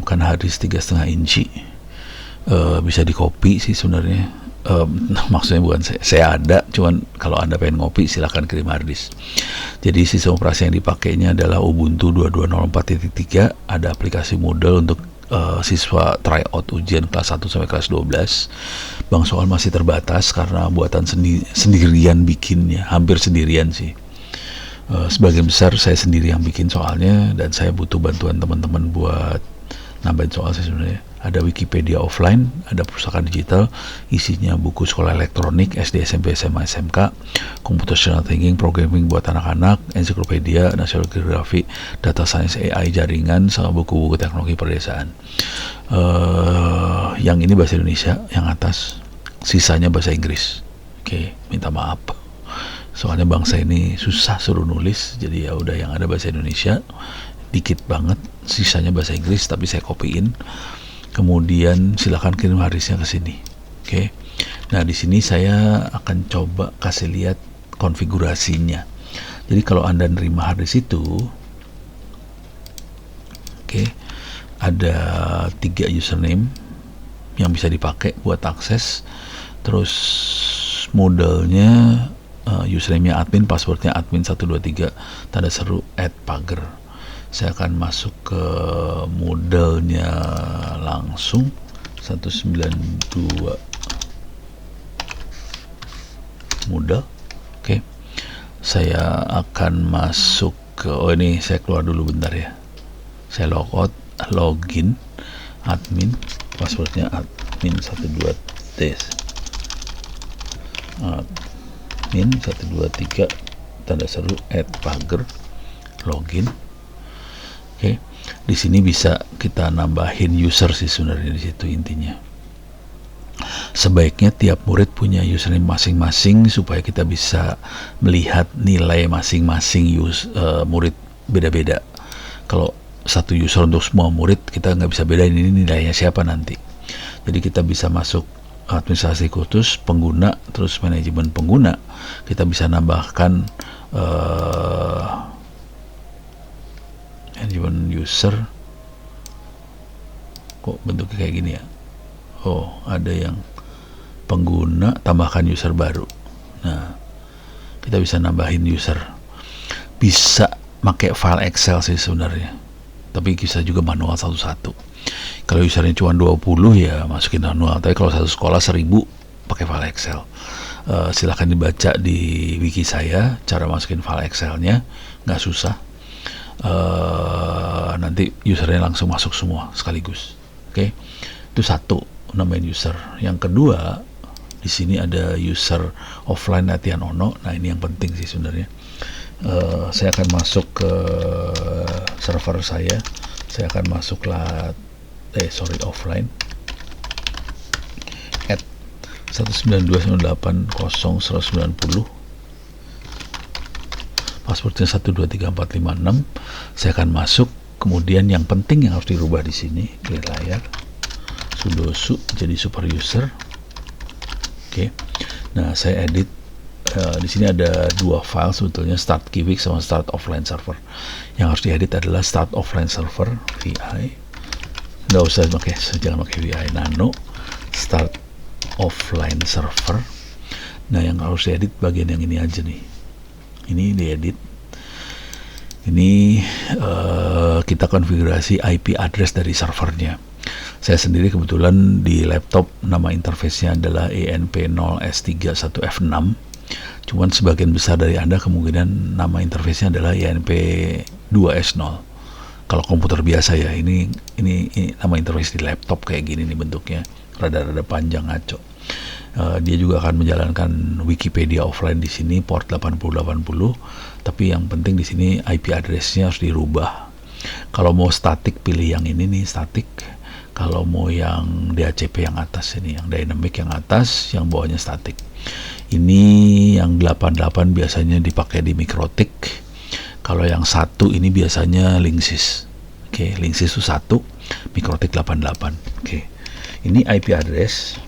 menanamkan hard disk 3,5 inci. Bisa di copy sih sebenarnya. Maksudnya bukan saya ada, cuman kalau Anda pengen ngopi silahkan kirim hard disk. Jadi sistem operasi yang dipakainya adalah Ubuntu 22.04.3. Ada aplikasi Moodle untuk siswa tryout ujian kelas 1 sampai kelas 12. Bang soal masih terbatas karena buatan sendirian bikinnya, hampir sendirian sih. Sebagian besar saya sendiri yang bikin soalnya, dan saya butuh bantuan teman-teman buat nambahin soal sih sebenarnya. Ada Wikipedia offline, ada perpustakaan digital, isinya buku sekolah elektronik, SD, SMP, SMA, SMK, computational thinking, programming buat anak-anak, ensiklopedia, national geography, data science, AI, jaringan, sama buku-buku teknologi perdesaan. Yang ini bahasa Indonesia, yang atas, sisanya bahasa Inggris. Oke, minta maaf. Soalnya bangsa ini susah suruh nulis, jadi ya udah yang ada bahasa Indonesia, dikit banget, sisanya bahasa Inggris, tapi saya copyin. Kemudian silakan kirim harddisknya ke sini. Oke. Nah, di sini saya akan coba kasih lihat konfigurasinya. Jadi kalau Anda nerima harddisk itu, oke, ada 3 username yang bisa dipakai buat akses. Terus modelnya username-nya admin, passwordnya admin123, tanda seru @pager. Saya akan masuk ke modelnya langsung 192 model. Oke. Saya akan masuk ke ini saya keluar dulu bentar ya. Saya logout, login, admin, passwordnya admin123 admin123 tanda seru @pager, login. Oke, di sini bisa kita nambahin user sih sebenarnya, di situ intinya. Sebaiknya tiap murid punya username masing-masing supaya kita bisa melihat nilai masing-masing murid beda-beda. Kalau satu user untuk semua murid, kita nggak bisa bedain ini nilainya siapa nanti. Jadi kita bisa masuk administrasi khusus pengguna, terus manajemen pengguna. Kita bisa nambahkan manajemen user. Kok bentuknya kayak gini ya? Oh, ada yang pengguna, tambahkan user baru. Nah, kita bisa nambahin user. Bisa pakai file Excel sih sebenarnya, tapi bisa juga manual satu-satu. Kalau usernya cuma 20 ya masukin manual, tapi kalau satu sekolah 1000 pakai file Excel. Silahkan dibaca di wiki saya cara masukin file Excelnya, nggak susah. Nanti usernya langsung masuk semua sekaligus. Oke, itu satu, nambahin user. Yang kedua, di sini ada user offline latihan Ono. Nah, ini yang penting sih sebenarnya. Saya akan masuk ke server saya. Saya akan masuk offline at 192.168.0.190, passwordnya 123456. Saya akan masuk. Kemudian yang penting yang harus dirubah di sini, clear layar, sudo su jadi super user. Oke. Nah, saya edit. Di sini ada 2 file sebetulnya, start kiwik sama start offline server. Yang harus diedit adalah start offline server VI. Nggak usah jangan pakai VI nano, start offline server. Nah, yang harus diedit bagian yang ini aja nih. Ini diedit. Ini kita konfigurasi IP address dari servernya. Saya sendiri kebetulan di laptop nama interface-nya adalah ENP0S31F6. Cuman sebagian besar dari Anda kemungkinan nama interface-nya adalah ENP2S0. Kalau komputer biasa ya, ini nama interface di laptop kayak gini nih bentuknya, rada-rada panjang ngaco. Dia juga akan menjalankan Wikipedia offline di sini port 8080, tapi yang penting di sini IP address-nya harus dirubah. Kalau mau static pilih yang ini nih, static. Kalau mau yang DHCP yang atas ini, yang dynamic yang atas, yang bawahnya static. Ini yang 88 biasanya dipakai di Mikrotik. Kalau yang 1 ini biasanya Linksys. Oke, Linksys itu 1, Mikrotik 88. Oke. Ini IP address.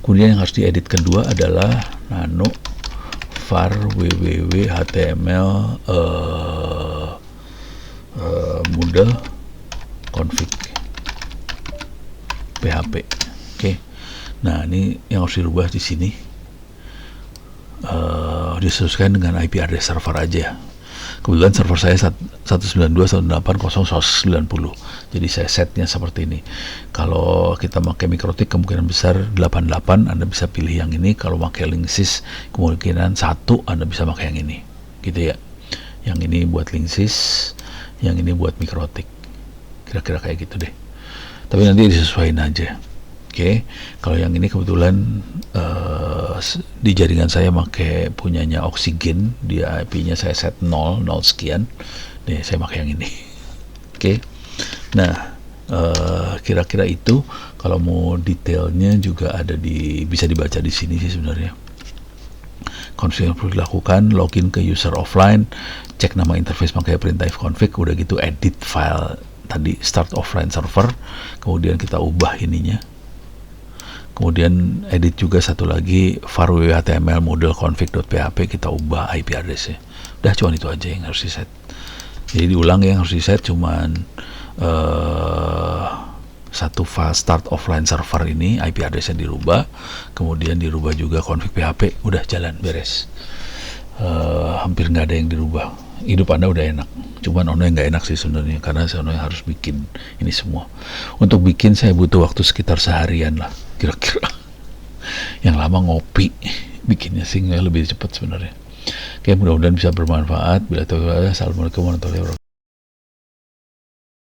Kemudian yang harus diedit kedua adalah nano var www html model config PHP. Oke. Nah, ini yang harus dirubah di sini. Disesuaikan dengan IP address server aja. Kebetulan server saya 192.168.190. Jadi saya setnya seperti ini. Kalau kita pakai MikroTik kemungkinan besar 88, Anda bisa pilih yang ini. Kalau pakai Linksys kemungkinan 1, Anda bisa pakai yang ini. Gitu ya. Yang ini buat Linksys, yang ini buat MikroTik. Kira-kira kayak gitu deh. Tapi nanti disesuaikan aja. Oke, kalau yang ini kebetulan di jaringan saya pakai punyanya Oxygen, dia IP-nya saya set 0 sekian. Nih, saya pakai yang ini. Oke. Nah, kira-kira itu. Kalau mau detailnya juga ada bisa dibaca di sini sih sebenarnya. Config yang perlu dilakukan, login ke user offline, cek nama interface pakai printf config, udah gitu edit file tadi start offline server, kemudian kita ubah ininya. Kemudian edit juga satu lagi var html model config.php, kita ubah IP address-nya. Udah, cuma itu aja yang harus di set. Jadi diulang ya, yang harus di set cuman satu file start offline server ini IP address-nya dirubah, kemudian dirubah juga config PHP, udah jalan beres. Hampir nggak ada yang dirubah. Hidup Anda udah enak. Cuman Ono yang nggak enak sih sebenarnya, karena Ono yang harus bikin ini semua. Untuk bikin saya butuh waktu sekitar seharian lah, kira-kira. Yang lama ngopi, bikinnya sih lebih cepat sebenarnya. Oke, mudah-mudahan bisa bermanfaat. Bila tahu, assalamualaikum warahmatullahi wabarakatuh.